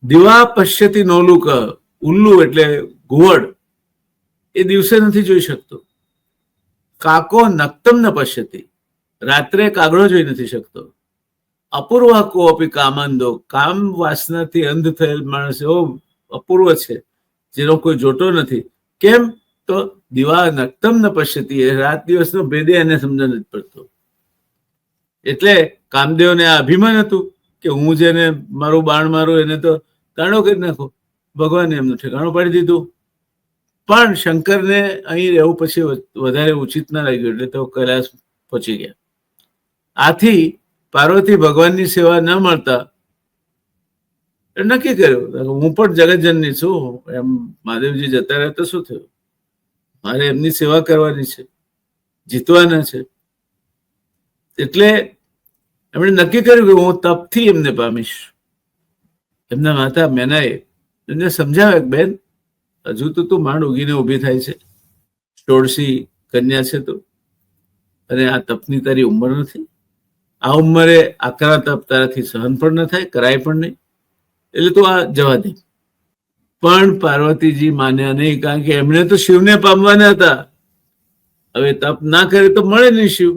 દિવા પશ્યતિ નોલુક, ઉલ્લુ એટલે ઘુવડ એ દિવસે નથી જોઈ શકતો. કાકો નક્તમ ન પશ્યતિ, રાત્રે કાગડો જોઈ નથી શકતો. અપૂર્વ કોપી કામાંદો, કામ વાસનાથી અંધ થયેલ માણસ એવો અપૂર્વ છે જેનો કોઈ જોતો નથી. કેમ? તો દિવા નક્તમ ન પશ્યતિ, રાત દિવસનો ભેદે એને સમજણ નથી પડતો. એટલે કામદેવને આ અભિમાન હતું કે હું જેને મારું બાણ મારું એને તો તાણો કરી નાખો. ભગવાને એમનું ઠેકાણું પાડી દીધું. પણ શંકરને અહીં રહેવું પછી વધારે ઉચિત ના લાગ્યું, એટલે તો કૈલાસ પહોંચી ગયા. આથી પાર્વતી ભગવાનની સેવા ન મળતા નક્કી કર્યું હું પણ જગતજનની છું, એમ મહાદેવજી જતા રહે તો શું થયું, મારે એમની સેવા કરવાની છે, જીતવાના છે. એટલે એમણે નક્કી કર્યું કે હું તપથી એમને પામીશ. એમના માતા મેનાએ એમને સમજાવે કે બેન, હજુ તો તું માંડ ઉગીને ઊભી થાય છે, ષોડશી કન્યા છે તું, અને આ તપની તારી ઉંમર નથી. આ ઉંમરે આકરા તપ તારાથી સહન પણ ન થાય, કરાય પણ નહીં, એટલે તું આ જવા દે. પણ પાર્વતીજી માન્યા નહીં, કારણ કે એમણે તો શિવને પામવાના હતા. હવે તપ ના કરે તો મળે નહીં શિવ.